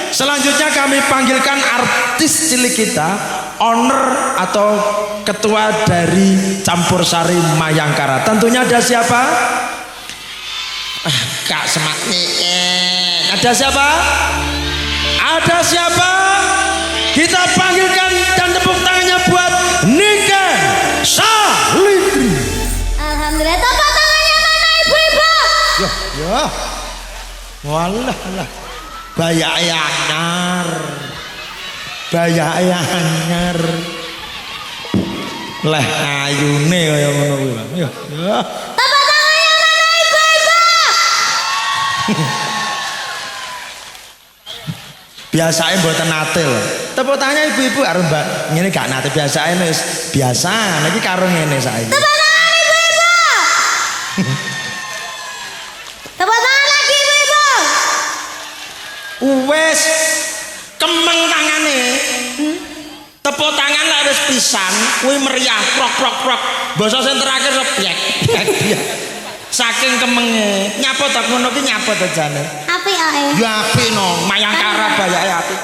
Selanjutnya kami panggilkan artis cilik kita, owner atau ketua dari Campur Sari Mayangkara. Tentunya ada siapa? Kak Semakni. Ada siapa? Ada siapa? Kita panggilkan dan tepuk tangannya buat Nika Salindri. Alhamdulillah, tepuk tangannya mana ibu-ibu? Ya. Walah. Bayak anyar. Leh ayune kaya ngono kuwi, Bang. Ya. Tepuk tangannya mana ibu-ibu? Biasanya mboten nate lho. Tepuk tangannya ibu-ibu karo Mbak. Ngene gak nate biasane wis biasa. Niki karo ngene saiki. Tepuk tangan ibu-ibu. Tepuk tangan lagi ibu-ibu. Wes kemeng tangane. Tepuk tangan lah wis pisan, kuwi meriah prok. Basa sing terakhir sebyek. Saking kemenge. Nyapa to ngono ki nyapa to jane? Apik ae. Ya apik no, Mayangkara bayake apik.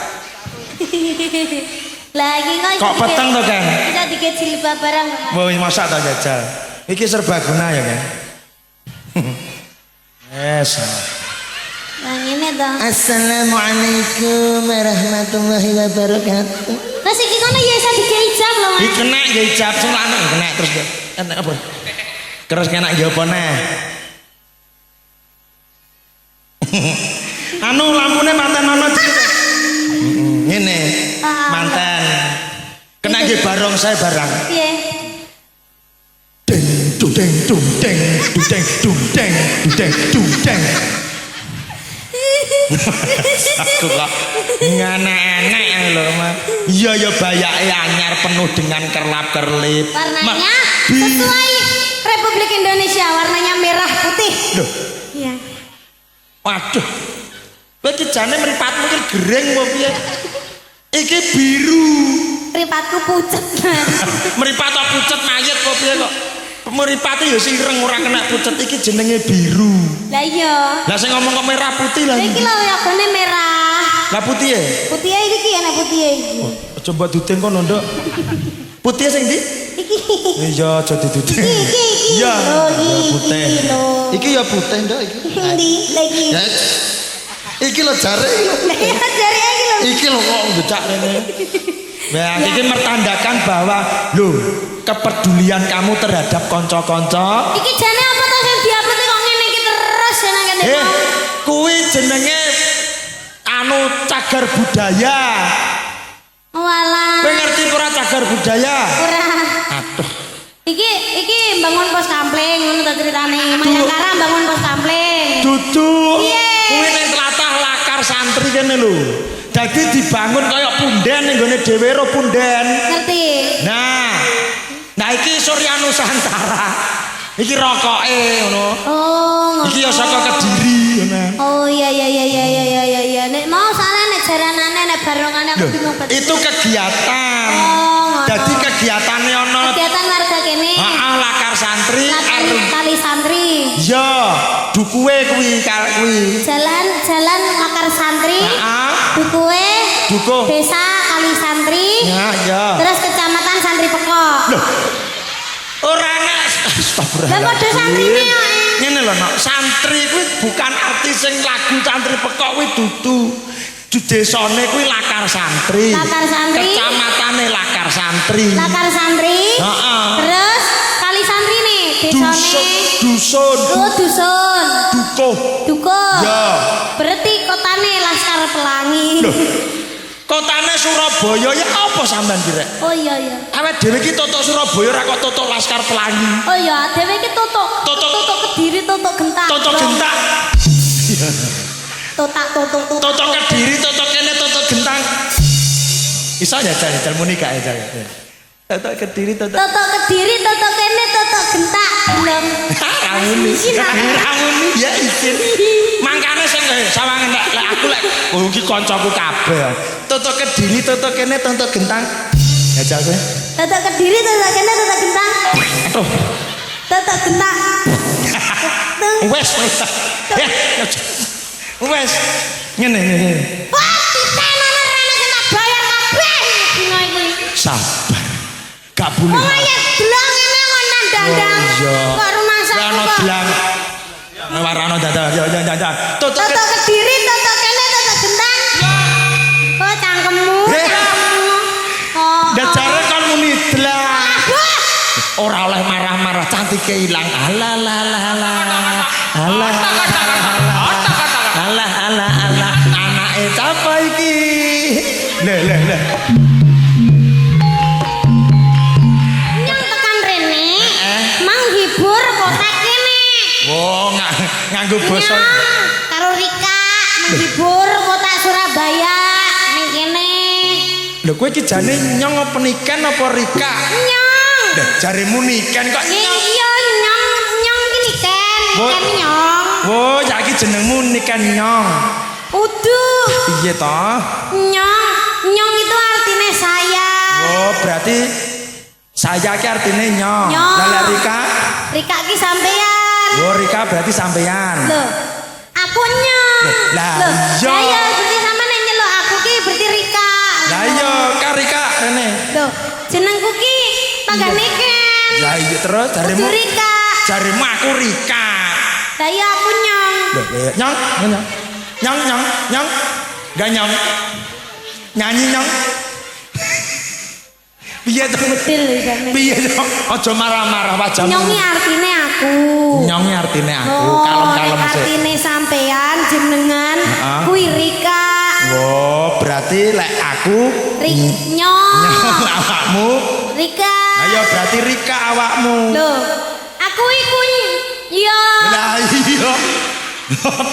Lagi Kok peteng to, Kan? Kita dikit jilbab barang. Wah, masa tak jajal. Iki serbaguna ya, Kan? Yes. Nah, ini dong. Assalamualaikum warahmatullahi wabarakatuh. Mas iki kono ya iso dikit hijab lho, Mas. Iki kena ya hijab sing lanang kena terus ya. Enak apa? Terus kena ya apa neh? Anu lampune manten ana dikit. Ngene. Manten. Kena nggih barong saya barang. Piye? Deng. Aku kok nganek-anek lho, Mas. Iya ya bayake anyar penuh dengan kerlap-kerlip. Warnanya sesuai Republik Indonesia, warnanya merah putih. Loh. Iya. Waduh. Kowe iki jane mripatmu iki gereng apa piye? Iki biru. Mripatku pucet, Mas. Mripat kok pucet mayit apa piye kok? Mripate ya sireng ora kena pucet iki jenenge biru. Lah iya. Lah sing ngomong kok merah putih lah. Iki lho yogone merah. Lah putih ya? Putih iki enak putih iki. Coba dudeng kono, Nduk. Putih sing ndi? Iki. Iya, aja didudeng. Iki. Iya, Loh, putih. Iki Ya putih, Nduk iki. Ndi lagi. Iki lho jare iki lho. Lah ya jare iki lho. Iki lho kok becak rene. Nah, iki mertandakan bahwa lho, kepedulian kamu terhadap kanca-kanca. Iki jane apa to sing diupload kok ngene iki terus ya nang kene. Kuwi jenenge anu cagar budaya. Walah. Kowe ngerti ora cagar budaya? Ora. Aduh. Iki bangun pos kampling ngono ta critane. Mayangkara bangun pos kampling. Duduk. Piye? Kuwi ning tlatah lakar santri kene lho. Dadi dibangun kaya punden ning gone dhewe ro punden. Ngerti? Nah iki Surya Nusantara. Iki rokoke ngono. Oh, Iki ya saka Kediri ngono. oh iya. Nek mau salah nek jaranane nek barongane aku bingung banget. Itu kegiatan. Oh, Jadi kegiatane ana kegiatan warga kene. heeh lakar santri Kali santri. iya dukuwe kuwi kuwi. Jalan lakar santri. Heeh. Dukuhe. Dukuh. Desa Kali Santri. Ya. Terus kecamatan Santri Pekok. Loh. Ora ana astagfirullah. Lah padha santrine kok. Ngene lho, Nok. Santri kuwi bukan arti sing lagu Santri Pekok kuwi dudu. Desane kuwi lakar santri. Lakar santri. Kecamatane lakar santri. Lakar santri. Heeh. Terus Kali Santri nih desane. Dusun. Oh, dusun. Dukuh. Ya. Berarti kotane Laskar Pelangi. Loh. Kotane Surabaya ya apa sampean kira? Oh iya. Awake dhewe iki totok Surabaya ora kok totok Laskar Pelangi. Oh iya, dhewe iki totok Kediri, totok Gentak. Totok Gentak. Totok Kediri, totok kene, totok Gentang. Iso ya jajal muni gak ya. Totok Kediri, totok Kediri, totok kene, totok Gentak. Belum. Ramuni. Ramuni ya izin. Mangkane sing sawangen lek aku lek iki kancaku kabeh. Totok Kediri, totok kene, totok Gentang. Jajal kowe. Totok Kediri, totok kene, totok Gentak. Aduh. Totok Gentak. Wes. Wes. Ngene. Wah, kita sabar. Gak boleh. Oh ya delang ini ngonan dandang. Kok rumah sakit kok. Delang. Warano dandang. Ya. Toto Kediri, toto kene, toto Gentang. Oh cangkemmu. Oh. Dajare kon muni delang. Ora oleh marah-marah cantike ilang. Alah. Anake sapa iki? Leh. Nyong tekan rene. Menghibur kota kene. Oh, nganggo basa. Karo Rika menghibur kota Surabaya ning kene. Lho kowe iki jane nyong apa niken apa Rika? Nyong. Lah jaremu niken kok nyong. Iya nyong iki niken nyong. Oh, ya iki jenengmu niken nyong. Uduh. Piye to? Nyong itu artinya saya. Oh, berarti saya ki artine nyong. Lah Rika? Rika ki sampean. Oh, Rika berarti sampean. Loh, aku nyong. Lah iya. Ya berarti sampean nek nyeluk aku ki berarti Rika. Lah iya, Kak Rika rene. Loh, jenengku ki panggane Ken. Lah iya terus jaremu Rika. Jaremu aku Rika. Lah iya aku nyong. Loh, nyong. Gak nyong. Nyanyi nyong. Piye to? Betul sampean. Piye to? Aja marah-marah wajahmu. Nyongi artine aku. Nyongi artine aku. Kalem-kalem sih. Artine sampean jenengan kuwi Rika. Oh, berarti lek aku nyong. Awakmu Rika. Ayo berarti Rika awakmu. Loh, aku iku ya. Lah iya.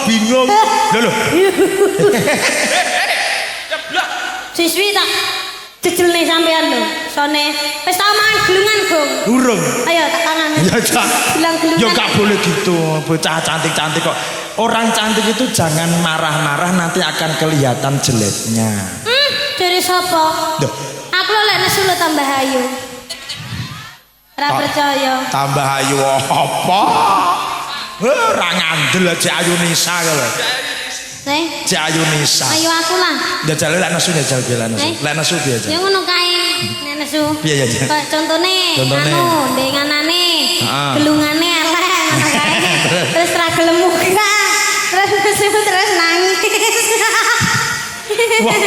Bingung. Lho. Siswi tak jejelne sampean lho. Sone wis tau mangan gelungan, Gong. Durung. Ayo tak tangan. Ya Cak. Bilang gelungan. Ya gak boleh gitu. Bocah cantik-cantik kok. Orang cantik itu jangan marah-marah nanti akan kelihatan jeleknya. Dari sapa? Duh. Aku lek nesu lo tambah ayu. Ora percaya. Tambah ayu apa? Ora ngandel aja Ayu Nisa lho. Nih. Cek Ayu Nisa. Ayo aku lah. Jajal lek nesu jajal piye lek nesu. Lek nesu piye aja. Ya ngono kae. Nek nesu. Piye ya? Kayak contone anu ndenganane gelungane elek ngono kae. Terus ra gelem muka. Terus nesu terus nangis. Wah,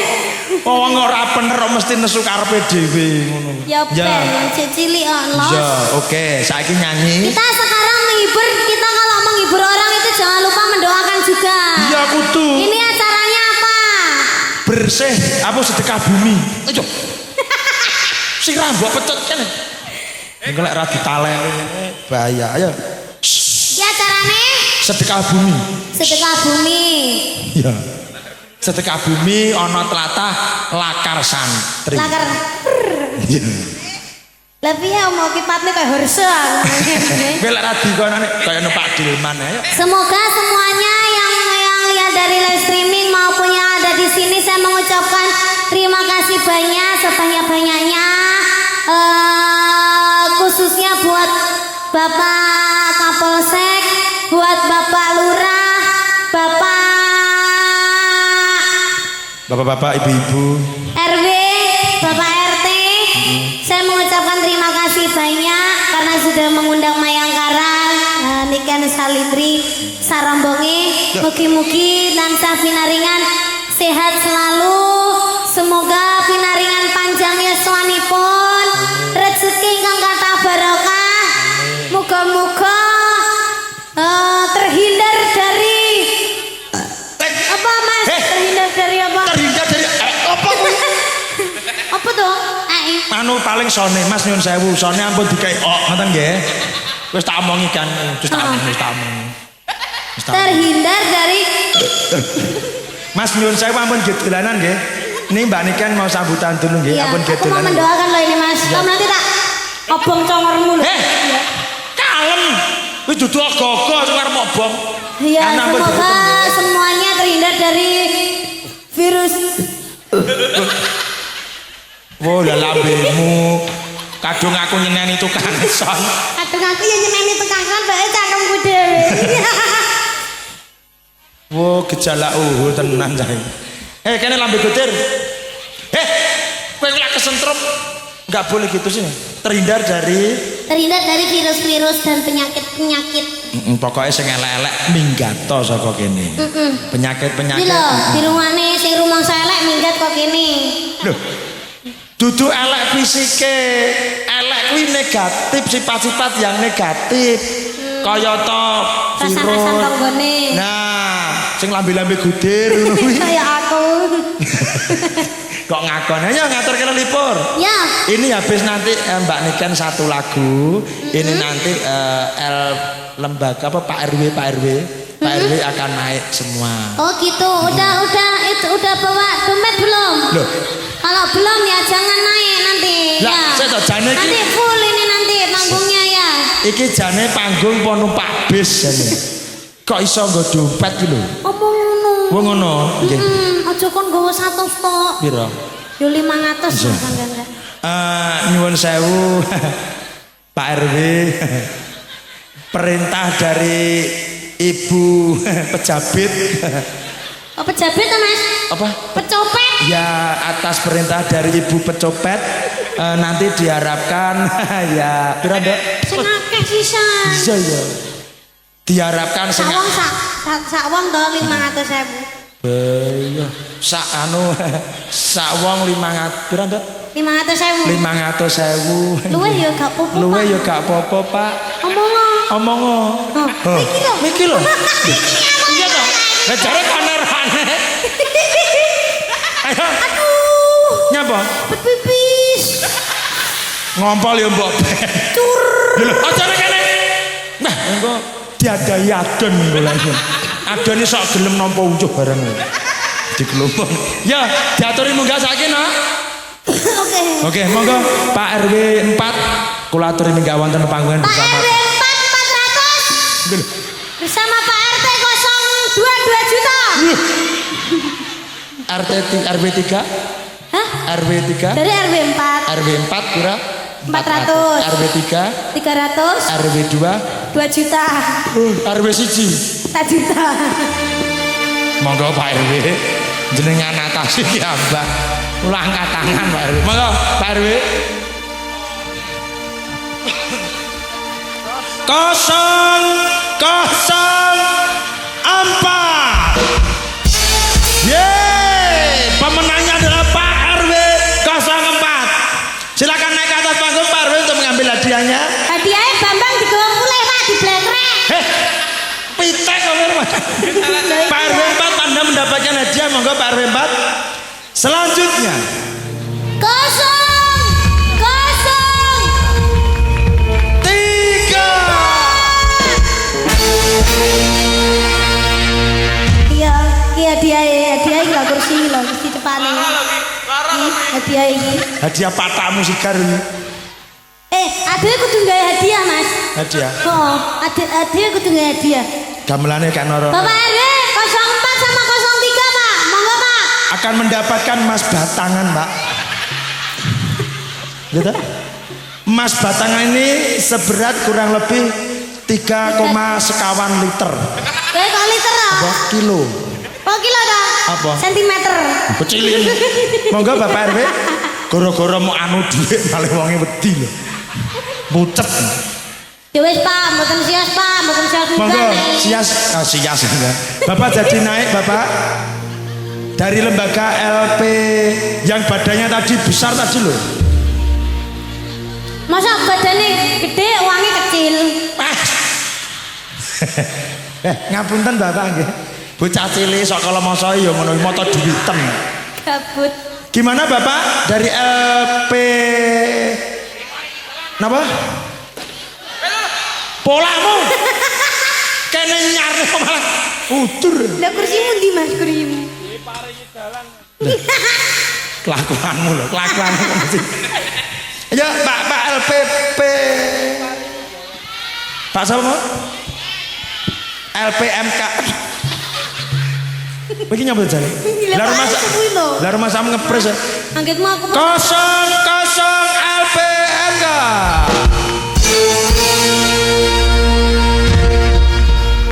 wong ora bener mesti nesu karepe dhewe ngono. Ya ben cilik Allah. Ya, oke, saiki nyanyi. Kita sekarang menghibur, kita kalau menghibur orang itu jangan lupa mendoakan juga. Iya kudu. Ini acaranya apa? Bersih apa sedekah bumi. Ayo. Sing rambut pecet kene. Engko lek ra ditaleni bahaya. Ayo. Ki acarane Sedekah bumi. sedekah bumi. Iya. Sedekah bumi ana tlatah lakar santri. Lakar. Iya. Lah piye mau kipatne kayak horse. Belak radi konane kaya numpak Dilman ayo. Semoga semuanya yang lihat dari live streaming maupun yang ada di sini saya mengucapkan terima kasih banyak sebanyak-banyaknya. Khususnya buat Bapak Kapolsek, buat Bapak Lurah, Bapak-bapak, ibu-ibu, RW, Bapak RT, saya mengucapkan terima kasih banyak karena sudah mengundang Mayangkara, Niken Salindri, Sarambonge, mugi-mugi tansah pinaringan sehat selalu, semoga pinaringan panjang yuswanipun, rezeki ingkang kathah barokah, muga-muga terhindar dari apa Mas? Terhindar dari apa? terhindar dari apa kuwi? Apa tuh? Anu paling sone Mas nyun sewu, sone ampun dikai ngoten nggih. Wis tak omongi kan, wis tak omongi. Terhindar dari Mas nyun sewu ampun gedulanan nggih. Ini Mbak Niken mau sambutan dulu nggih, ampun aku mau gedulanan. mendoakan loh ini Mas. Kamu nanti tak obong congormu loh. Kalem. Wis dudu gogo sing arep obong. Iya, semoga semuanya terhindar dari virus. Wah, lah lambemu. Kadung aku nyeneni tukang son. Kadung aku yang nyeneni tukang son, bae cangkemku dhewe. Wah, gejala tenan jae. Kene lambe getir. Kowe lak kesentrum. Nggak boleh gitu sih. Terhindar dari virus-virus dan penyakit-penyakit. Pokoknya sing elek-elek minggato saka kene. Penyakit-penyakit. Iki lho, dirungane sing rumangsa elek minggat kok kene. Loh. Dudu elek fisike, elek kuwi negatif, sifat-sifat yang negatif. Kayata virus. Nah, sing lambe-lambe gudir ngono kuwi. Kayak aku. Kok ngakon aja ngatur kena lipur ya ini habis nanti Mbak Niken satu lagu ini nanti lembaga apa Pak RW akan naik semua. Oh gitu udah bawa dompet belum? Loh. Kalau belum ya jangan naik nanti lah, ya saya jane nanti full ini nanti panggungnya ya iki jane panggung po numpak bis jane kok iso nggo dompet ki lho ngono nggih aja kon nggawa 100 tok. Piro? Yo 500 enggak. Nyuwun sewu Pak RW. Perintah dari Ibu Pejabit. Oh, Pejabit to, Mas? Apa? Pecopet. Ya, atas perintah dari Ibu Pecopet nanti diharapkan ya pira, Nduk? Sing akeh sisan. Iya. Diharapkan sak wong to 500.000. Iya, sak wong 500 pira, Nduk? 500.000. Luwih ya gak apa-apa. Luwih ya gak apa-apa, Pak. Omongo. Iki lho. Iya to. Lah jare kamerane. Ayo. Aduh. Nyapa? Pipis. Ngompol ya mbok. Cur. Lho, aja kene. Nah, engko diadai adon lho. Adon iki sok gelem nampa uncuh bareng. Dikelompok. Ya, diaturi munggah saiki, no. Oke, monggo Pak RW 4 kula aturi minggah wonten panggungan bersama. Pak RW 4 400. Bersama Pak RT 022 juta. RW 3? Hah? RW 3? Dari RW 4. RW 4 kira 400. RW 3? 300. RW 2? 2 juta. RW 1? 1 juta. Monggo Pak RW jenengan atasi ya Mbak. Kula angkat tangan Pak RW. Monggo Pak RW. Kosong 4. Yeay, pemenangnya adalah Pak RW 04. Silakan naik ke atas panggung Pak RW untuk mengambil hadiahnya. Hadiahnya Bambang digawa mulai Pak di bletrek. Pitek Pak RW 4 Anda mendapatkan hadiah, monggo Pak RW 4. Selanjutnya 0 3. Iya hadiah iki lho kursi lho mesti cepane. Hadiah iki. Hadiah patah musiker ini. Ade kudu gawe hadiah, Mas. Hadiah. Oh, ade kudu gawe hadiah. Gamelane Kak Noro. Bapak RW 04 sama 03, Pak. Monggo, Pak. Akan mendapatkan emas batangan, Pak. Gitu? Emas batangan ini seberat kurang lebih 3,1 liter. Kok liter ah? Apa? Kilo. Oh, kilo dah. Apa? Sentimeter. Kecilin. Monggo Bapak RW. Goro-goro mau anu duit malah wonge wedi lho. Pucet. Ya wis Pak, mboten sias Pak, mboten sias juga. Monggo, sias enggak. Bapak jadi naik Bapak. Dari lembaga LP yang badannya tadi besar tadi loh. Masa badannya gede, uangnya kecil. Ngapunten Bapak nggih. Bocah cilik sok kala masa ya ngono moto duwiten. Gabut. Gimana Bapak dari LP napa? Polamu. Kene nyarne kok malah udur. Lah kursimu ndi Mas kurimu? Kelakuanmu lho, kelakuanmu mesti. Ya Pak LPP. Pak sapa? LPMK. Begini nyambut jane. Lah rumah sama ngepres ya. Anggitmu aku 00 LPMK.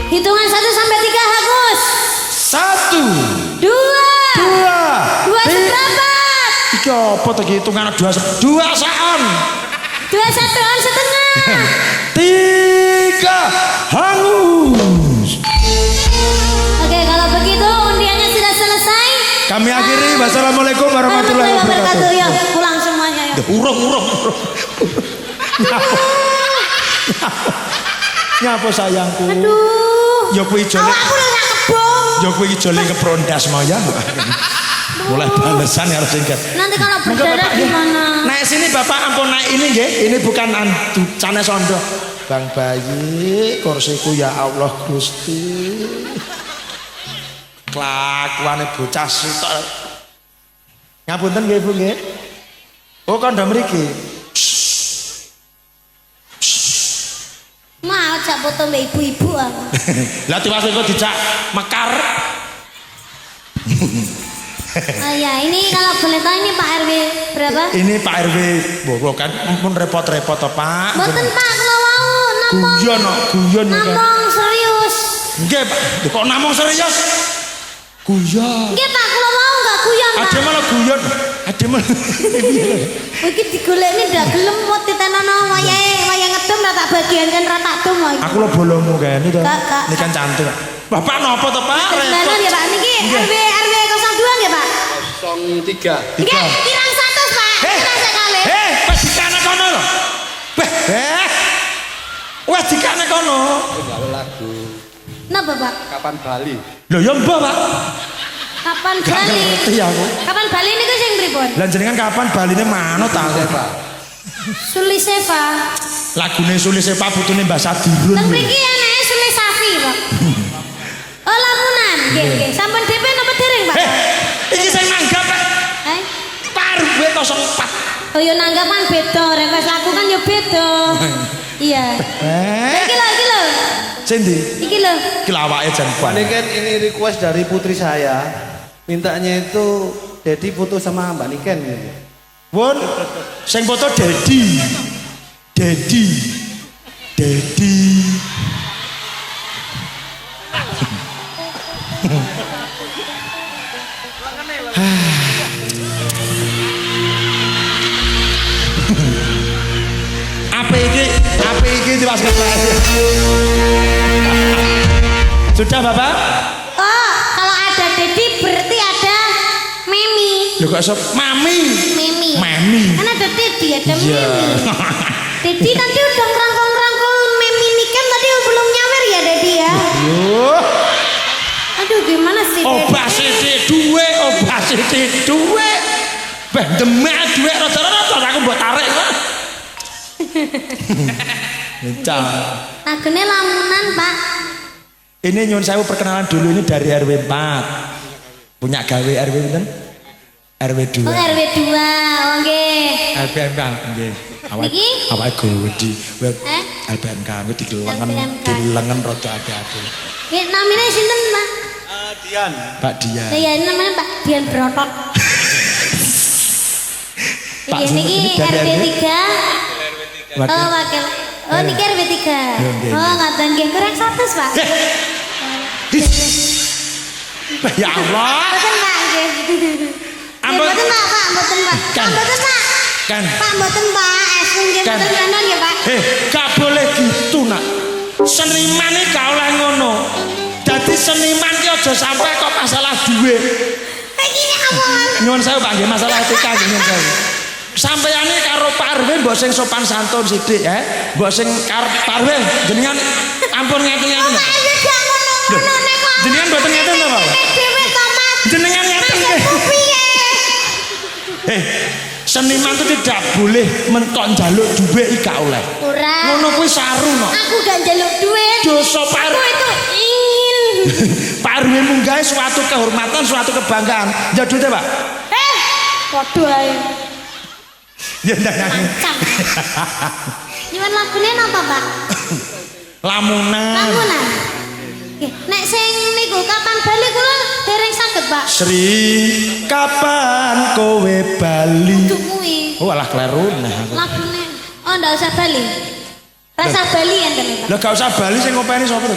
Hitungan 1 sampai 3 Agus. 1 2 2 seberapa? 3 Iki apa to iki hitungan dua saon. 21 on setengah. 3 hangus. Oke, kalau begitu undiannya sudah selesai. Kami akhiri. Wassalamualaikum warahmatullahi wabarakatuh. Ya, pulang semuanya ya. Urung. Nyapa sayangku. Aduh. Ya kuwi jole. Awakku ora kebong. Ya kuwi jole keprondas mau ya. Mulai balesan harus singkat. Nanti kalau berdarah gimana? Naik sini Bapak ampun naik ini nggih. Ini bukan cane sondo. Bang Bayi, kursiku ya Allah Gusti. Kelakuane bocah sitok. Ngapunten nggih Bu nggih. Oh kandha mriki. Mau cak foto mbak ibu-ibu aku. Lah tiwas kok dijak mekar. Oh ya, ini kalau boleh tahu ini Pak RW berapa? Ini Pak RW, bobo kan ampun repot-repot to Pak. Mboten Pak, kalau mau namong. Guyon iki. Namong serius. Nggih Pak, kok namong serius? Guyon. Nggih Pak, kalau mau enggak guyon Pak. Ade malah guyon. Ade malah. Iki digolekne ndak gelem mut ditenono wayah ngedum ra tak bagiankan ra tak dum iki. Aku lo bolongmu kan itu. Kak. Ini kan cantik. Bapak napa to Pak? Bener ya Pak, niki RW 02 nggih Pak? 03. Nggih, kirang 100 Pak. Kirang sekali. Wes dikane kono lho. Wes dikane kono. Gawe lagu Napa Pak? Kapan Bali. Lho ya mbah Pak. Kapan Gak Bali? ngerti aku. Kapan Bali niku sing pripun? Lah jenengan kapan baline manut ta? Pak. Suli Seva. Lagune Suli Sepa putune Mbah Sadirun. Teng mriki anake Suli Safi, Pak. Oh, lamunan. Nggih. Sampun DP napa dereng, Pak? Iki sing nanggap Pak. Pak RW 04. Oh, yo nanggapan beda, request lagu kan yo beda. Iya. Iki lho. Sendi? Iki lho. Iki lawake jan Pak. Ini kan ini request dari putri saya. Mintanya itu Dedi foto sama Mbak Niken gitu. Won, sing foto Dedi. Apa iki diwaskan lagi? Sudah Bapak? Oh, kalau ada Dedi berarti ada Memi. Loh kok sop Mami? Memi. Kan ada Dedi, ada Memi. Dedi tadi udah ngerangkul Memi Niken tadi belum nyawer ya Dedi ya. Aduh gimana sih Obah sithik duwe. Beh demek duwe rada-rada aku mbok tarik kok. Encang. Lagune lamunan, Pak. Ini nyuwun sewu perkenalan dulu ini dari RW 4. Punya gawe RW pinten? RW 2. Oh, RW 2. Oh nggih. LPMK nggih. Niki? Awake gede. LPMK kuwi dilengen rada ati-ati. Nggih, namine sinten, Pak? Dian. Pak Dian. Ya namanya Pak Dian Brotot. Pak, Niki dari RW RW? 3. Oh, wakil. Oh, niki RW 3. Oh, ngaten nggih kurang 100, Pak. Ya Allah. Mboten, Pak, nggih. Ampun. Mboten, Pak, mboten, Pak. Kan. Mboten, Pak. Kan. Pak, mboten, Pak. Nggih, Kan. mboten kanan ya, Pak. Gak boleh gitu nak. Seniman ini gak oleh ngono. Jadi seniman ki aja sampai kok masalah duit. Iki apa? Nyuwun sewu Pak nggih masalah etika nggih nyuwun sewu. Sampeyane karo Pak RW mbok sing sopan santun sithik ya. Mbok sing karo Pak RW jenengan ampun ngeten-ngeten. Pak RW gak ngono-ngono nek kok. Jenengan mboten ngeten to, Pak? Dhewe to, Mas. Jenengan ngeten nggih. Piye? Seniman itu tidak boleh mentok njaluk duit iki gak oleh. Ora. Ngono kuwi saru no. Aku gak njaluk duit. Dosa Pak RW. Aku itu ingin. Pak RW munggah suatu kehormatan, suatu kebanggaan. Ya duitnya, Pak. Waduh ae. Ya ndak nyanyi. Cang. Nyuwun lagune napa, Pak? Lamunan. Lamunan. Nggih, nek sing niku kapan bali kula dereng saged, Pak. Sri, kapan kowe bali? Duh kuwi. Oh, alah kleru nah aku. Lagune. Oh, ndak usah bali. Rasa bali enten, Pak. Lah gak usah bali sing ngopeni sapa to?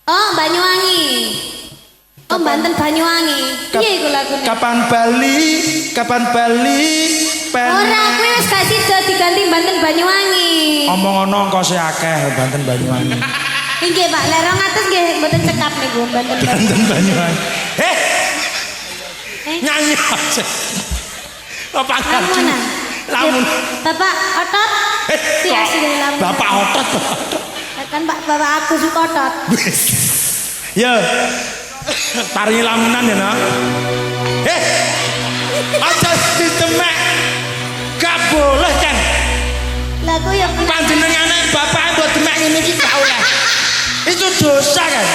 Oh, Banyuwangi. Oh, Banten Banyuwangi. Piye iku lagune? Kapan Bali? Kapan Bali? Ora, kuwi wis gak sida diganti Banten Banyuwangi. Omong ono engko sih akeh Banten Banyuwangi. Nggih, Pak. Lek 200 nggih mboten cekap niku Banten Banten Banyuwangi. Eh? Nyanyi aja. Apa Lamunan. Lamun. Bapak otot. Siasi dari lamunan. Bapak otot. Kan Bapak aku suka otot. Ya. Paringi lamunan ya, nak. Aja ditemek. Gak boleh kan. Lah aku ya Panjenengane bapak mbok demek ngene iki gak oleh. Itu dosa kan.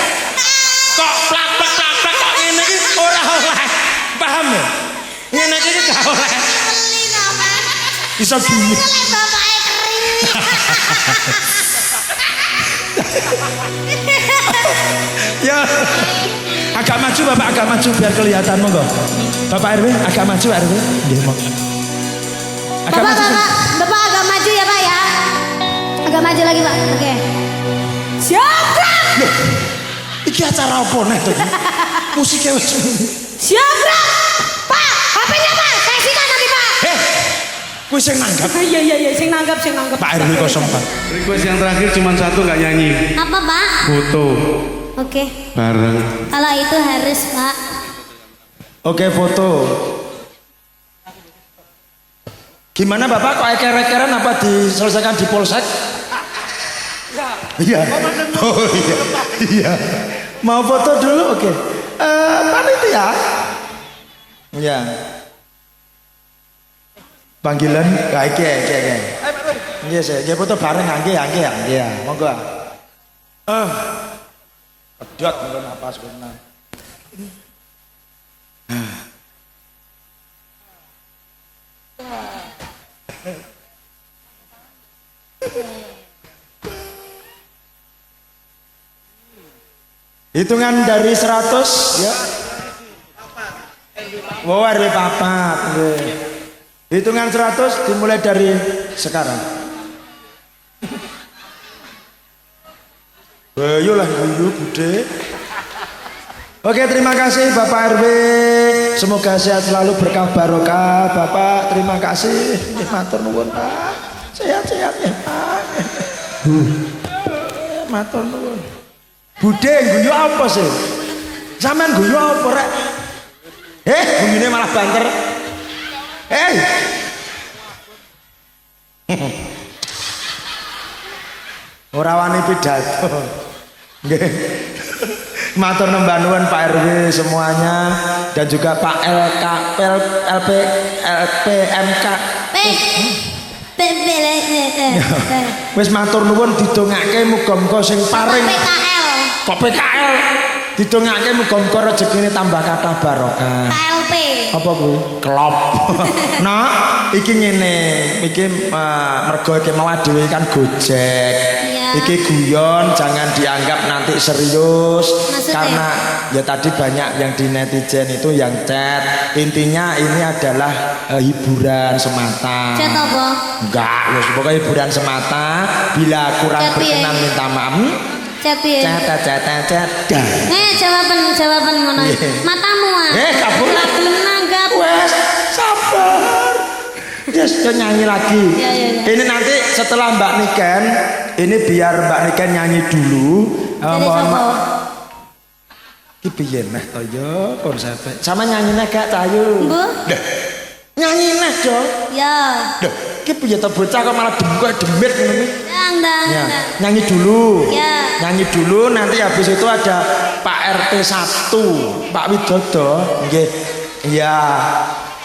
Kok plak-plak kok ngene iki ora oleh. Paham ya? Ngene iki gak oleh. Bisa gini. bapaknya kering. Ya. Agak maju Bapak, agak maju biar kelihatan monggo. Bapak RW agak maju RW. Nggih, monggo. Bapak agak maju ya Pak ya. Agak maju lagi Pak. Oke. Siapa? Loh, iki acara apa nih tuh? Musiknya wis. Siapa? Pak, HP-nya Pak. Saya sita nanti Pak. Kuwi sing nanggap. Iya, sing nanggap. Pak RW 04. Request yang terakhir cuma satu nggak nyanyi. Apa Pak? Foto Oke. bareng. Kalau itu harus Pak. Oke, foto. Gimana Bapak kok eker-ekeran apa diselesaikan di polsek? Iya. Oh iya. Iya. Mau foto dulu? Oke. Panitia. Iya. Panggilan kayak kayak. Iya sih. Dia foto bareng angge. Monggo. Pedot mungkin apa sebenarnya. Hitungan dari 100 ya. Wow, RW papat. Hitungan 100 dimulai dari sekarang. Ayo lah, ayo bude. Oke, terima kasih Bapak RW. Semoga sehat selalu, berkah barokah. Bapak, terima kasih. Matur nuwun Pak. Sehat-sehat ya Pak. Matur nuwun. Bude guyu apa sih? Sampean guyu apa rek? Guyune malah banter. Ora wani pidato. Nggih. Matur nembah nuwun Pak RW semuanya dan juga Pak LPMK. Wis matur nuwun didongake muga-muga sing paring kok PKL didongake muga-muga rezekine tambah kathah barokah. KLP. Apa kuwi? Klop. Nah, iki ngene, iki mergo iki mau dhewe kan Gojek. Iki guyon, jangan dianggap nanti serius. Maksudnya? Karena ya tadi banyak yang di netizen itu yang chat. Intinya ini adalah hiburan semata. Chat apa? Enggak, pokoknya hiburan semata. Bila kurang Chat berkenan ya? minta maaf. Chat ya? Chat. Jawaban ngono. Matamu ah. Kabur. Ora gelem nanggap. Wes, sabar. Dia sudah nyanyi lagi. Ya. Ini nanti setelah Mbak Niken, ini biar Mbak Niken nyanyi dulu. Mohon maaf. Ki piye meh to yo konsepe. Sama nyanyine gak Cayu? Mbuh. Nyanyi neh, Jo. Ya. Duh, ki piye to bocah kok malah demit ngono iki. Ndang. Ya, nyanyi dulu. Ya. Nyanyi dulu nanti habis itu ada Pak RT 1, Pak Widodo. Nggih. Iya.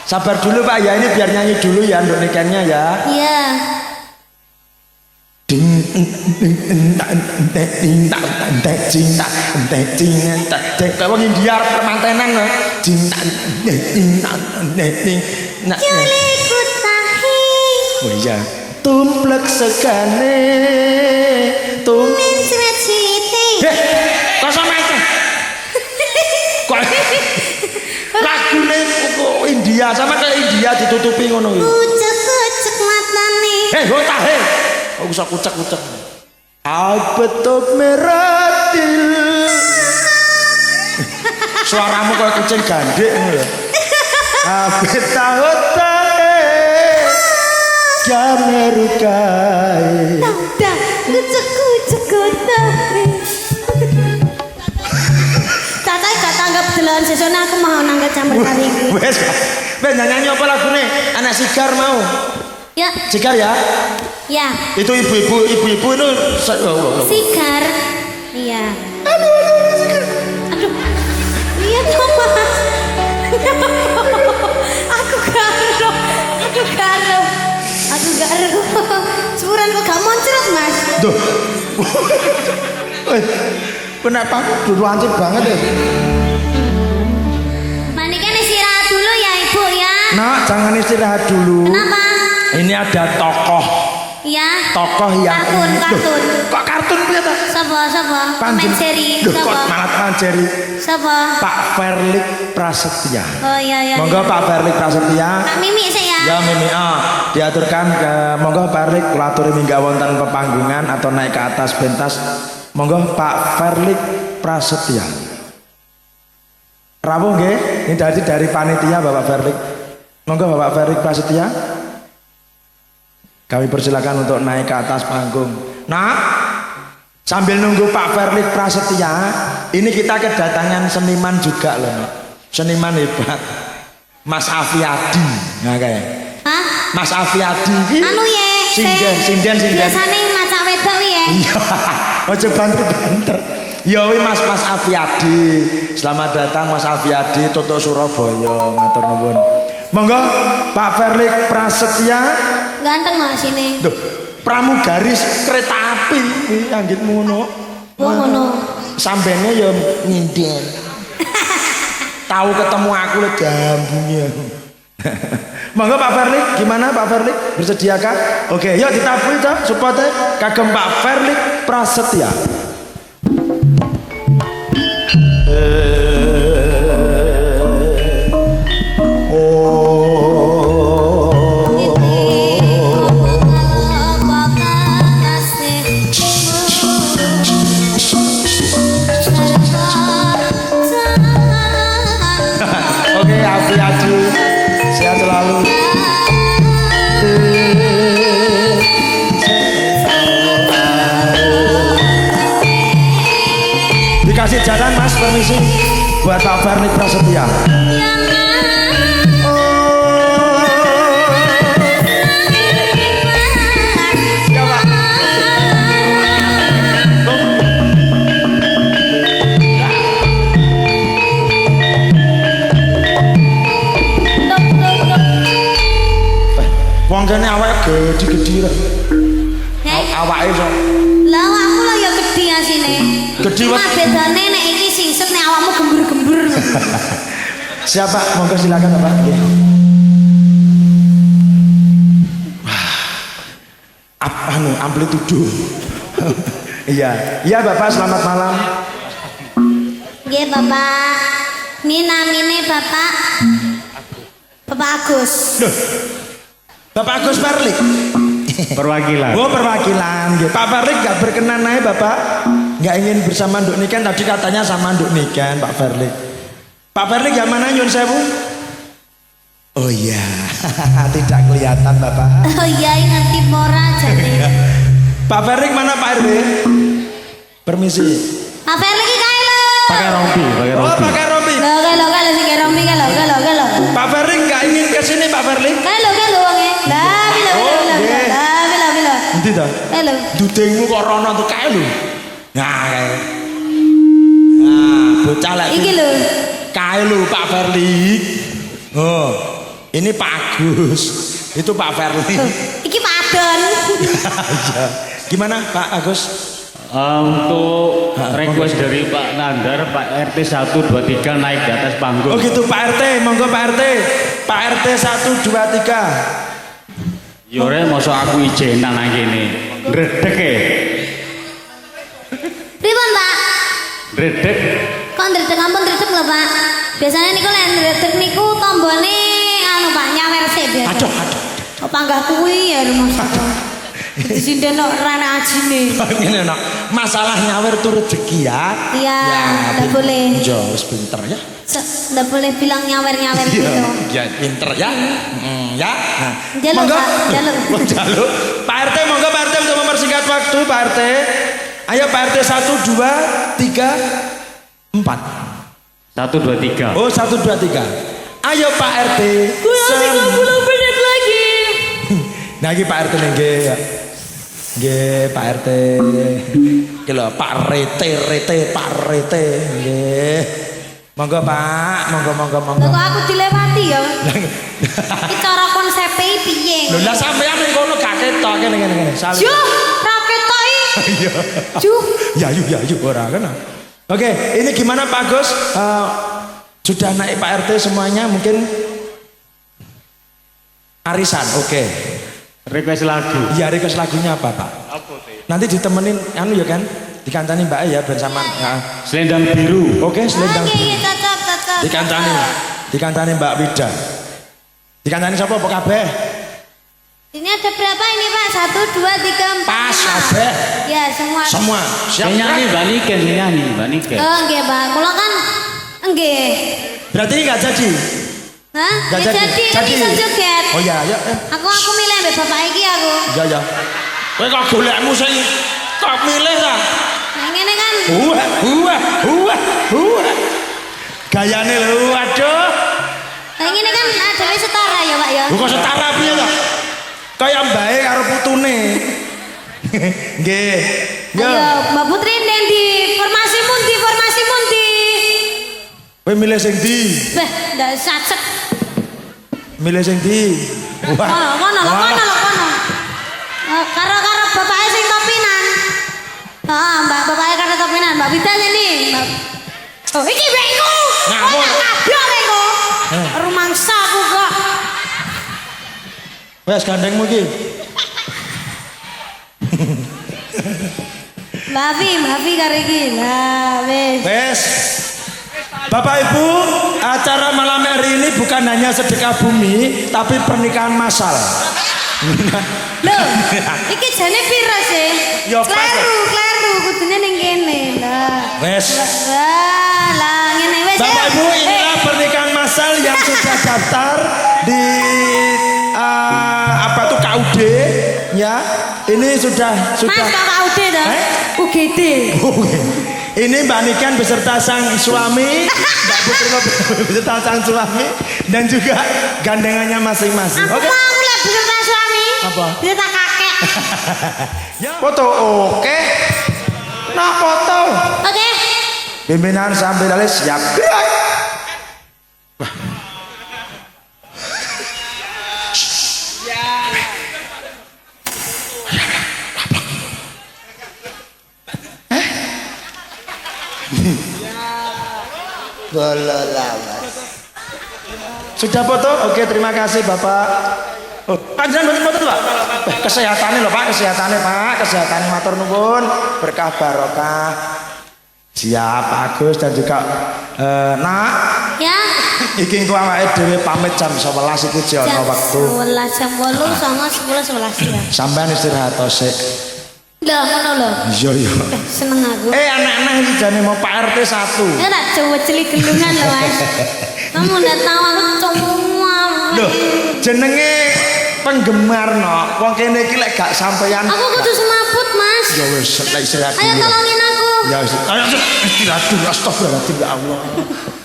Sabar dulu Pak ya, ini biar nyanyi dulu ya untuk nikennya ya. Iya. Kayak wong India permantenan loh. Juliku tahi. Oh iya. Tumplek sekane. Min cita-cita. Kok sama itu? Kok lagune India sama kayak India ditutupi ngono iki. Kucek-kucek matane. Tahe. Kok usah kucek-kucek. Albetok meratil. Suaramu kayak kucing gandek ngono lho. Kabeh tahu tae. Jamerukae. Dah, kucek tae. Tata gak tanggap delan sesone aku mau nanggap campur kari iki. Wes. Wes nyanyi apa lagune? Anak sigar mau. Ya. Sigar ya? Ya. Itu ibu-ibu itu Sigar. Iya. Aduh. Iya toh, Mas. Aku garo. Seburan kok gak muncrat, Mas. Duh. Kenapa aku dulu hancur banget ya? Manikan istirahat dulu ya, Ibu ya. Nah, jangan istirahat dulu. Kenapa? Ini ada tokoh. Ya. Tokoh yang kartun. Duh, kok kartun piye ta? Sapa? Pemain seri. Duh, kok Sapa? malah pemain seri. Sapa? Pak Verlik Prasetya. Oh iya. Monggo Pak Verlik Prasetya. Pak Mimi saya. Ya Mimi, diaturkan ke monggo Pak Verlik kula aturi minggah wonten pepanggungan atau naik ke atas pentas. Monggo Pak Verlik Prasetya. Rawuh nggih, ini dari panitia Bapak Verlik. Monggo Bapak Verlik Prasetya. Kami persilakan untuk naik ke atas panggung. Nah, sambil nunggu Pak Verlik Prasetya, ini kita kedatangan seniman juga loh, seniman hebat, Mas Afiadi. Nah kayak. Hah? Mas Afiadi. Anu ye. Sinden. Biasane macak wedok ya. Iya. Ojo banter. Ya wi Mas Afiadi. Selamat datang Mas Afiadi Toto Surabaya. Matur nuwun. Monggo Pak Verlik Prasetya. Ganteng Mas sini. Duh, pramugaris kereta api anggit ngono. Oh ngono. Sambene ya nyinden. Tahu ketemu aku le jambungnya. Monggo Pak Verlik, gimana Pak Verlik? Bersediakah? Oke, yuk ditabuhi toh supaya kagem Pak Verlik Prasetya. Oke, Afiadi sehat selalu. Dikasih jalan Mas, permisi buat Pak Verlik Prasetya. Wong kene awake gede-gede ra. Awake iso. Lah awakku lho ya gede asine. Gede Cuma wae. bedane nek iki singset nek awakmu gembur-gembur. Siapa? Monggo silakan Pak. Anu amplitudo. Iya Bapak, selamat malam. Nggih Bapak. Ini namine Bapak Agus. Duh. Bapak Agus Verlik. Perwakilan. Oh perwakilan. Pak Verlik nggak berkenan aja Bapak. Nggak ingin bersama Nduk Niken. Tadi katanya sama Nduk Niken Pak Verlik. Pak Verlik yang mana nyun sewu? Oh iya, tidak kelihatan Bapak. Oh iya ngerti pora jane. Pak Verlik mana Pak RW? Permisi. Pak Verlik iki kae lho. Pakai rompi. Oh pakai rompi. Lho sing kae rompi kae lho. Pak Verlik nggak ingin ke sini Pak Verlik? Kae lho wonge. Lah bila. Nanti dah. Halo. Dudengmu kok rono tuh kae lho. Nah kae. Nah bocah lek. Iki lho. Kae lho Pak Verlik. Oh, ini Pak Agus. Itu Pak Verlik. Iki Pak Adon. Iya. Gimana Pak Agus? Untuk request dari Pak Nandar, Pak RT 123 naik di atas panggung. Oh gitu Pak RT, monggo Pak RT. Pak RT 123. Yore mosok aku ijenan nang kene. Ndredeg e. Pripun Pak? Ndredeg. Kok ndredeg ampun ndredeg lho Pak. Biasanya niku lek ndredeg niku tombone anu Pak nyawer sik biasa. Aduh. Kok panggah kuwi ya rumah sakit. Disindeno rana ajine. Ngene nok. Masalah nyawer tuh rezeki ya. Iya, enggak boleh. Jo, wis pinter ya. Enggak boleh bilang nyawer-nyawer gitu. Ya, pinter ya. Ya. Nah, Jaluk, monggo. Pak, jaluk. Jaluk. Pak RT monggo Pak RT untuk mempersingkat waktu Pak RT. Ayo Pak RT 1 2 3 4. 1 2 3. Oh 1 2 3. Ayo Pak RT. Kurang 30 menit lagi. Nah iki Pak RT nggih ya. Nggih Pak RT. Iki lho Pak Rete Pak Rete nggih. Monggo Pak, monggo. Kok aku dilewati ya? Iki cara konsepe piye? Lho lah sampean ning kono gak ketok ngene. Saling. Juh, ra ketok iki. Iya. Juh. Ya ora kan. Oke, ini gimana Pak Agus? Sudah naik Pak RT semuanya mungkin arisan. Oke. Request lagu. Iya, request lagunya apa, Pak? Nanti ditemenin anu ya kan? Dikantani Mbak ya bersamaan. Selendang biru. Oke, selendang. Oke, cocok. Dikantani Mbak Wida. Dikantani siapa Pak kabeh? Ini ada berapa ini Pak? 1, 2, 3, 4. Pas kabeh. Ya, semua. Siap. Nyanyi Mbak Niken. Oh, nggih, Pak. Kula kan nggih. Berarti ini enggak jadi. Hah? Nggak Ya jadi iso joget. Oh iya, ya. Aku milih ambek bapak iki aku. Ya. Kowe kok golekmu sing kok milih ta? Nah, ngene kan. Gayane lho, aduh. Nah, ngene kan dhewe setara ya, Pak ya. Kok setara piye to? Kaya mbae karo putune. Nggih. Ayo, Mbak Putri ndi? Formasi mundi. Kowe milih sing ndi? Beh, ndak sacet. Milih sing ndi? Kono. Karo bapake sing topinan. Heeh, bapake karo topinan, Mbak Wida ini. Oh, iki bekku. Ngawur. Kabeh bekku. Rumangsa aku kok. Wes gandengmu iki. Mafi karo iki. Lah, wis. Wes. Bapak Ibu, acara malam hari ini bukan hanya sedekah bumi, tapi pernikahan massal. Loh, iki jane piro sih? Ya, pas. Kleru, kudune ning kene. Lah. Wes. Lah, ngene wis. Bapak Ibu, inilah pernikahan massal yang sudah daftar di KUD ya. Ini sudah. Mas kok KUD dah? UGD. Ini Mbak Niken beserta sang suami, Mbak Putri beserta sang suami dan juga gandengannya masing-masing. Aku mau lihat beserta suami. Apa? Beserta kakek. Foto oke. Nah foto. Oke. Pimpinan sambil alis siap. Sudah foto? Oke, terima kasih Bapak. Oh, panjenengan boten foto, Pak? Kesehatannya loh Pak, kesehatannya matur nuwun, berkah barokah. Siap Agus dan juga Nak. Ya. Iki engko awake dhewe pamit jam 11 iki jek ana wektu. Jam 8, jam 8, 11 ya. Sampeyan istirahat sik. Lah ngono lho. Iya. Seneng aku. Anak-anak iki jane mau Pak RT 1. Ya tak coba celi gelungan lho, Mas. Kamu udah tahu aku semua. Loh, jenenge penggemar no. Wong kene iki lek gak sampeyan. Aku kudu semaput, Mas. Ya wis, lek istirahat. Ayo tolongin aku. Ya wis. Ayo istirahat dulu. Astagfirullahaladzim ya Allah.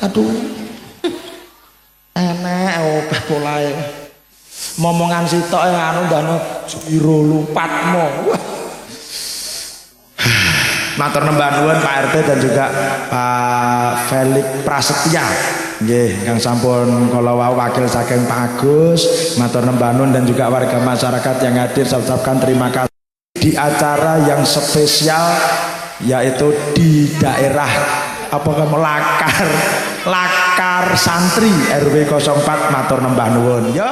Aduh. Enek opeh polae. Momongan sitok anu ndano jiro lupatmu. Wah. Matur nembah nuwun Pak RT dan juga Pak Felix Prasetya. Nggih, kang sampun kala wau wakil saking Pak Agus, matur nembah nuwun dan juga warga masyarakat yang hadir saya ucapkan terima kasih di acara yang spesial yaitu di daerah Lakar Santri RW 04 matur nembah nuwun. Yo.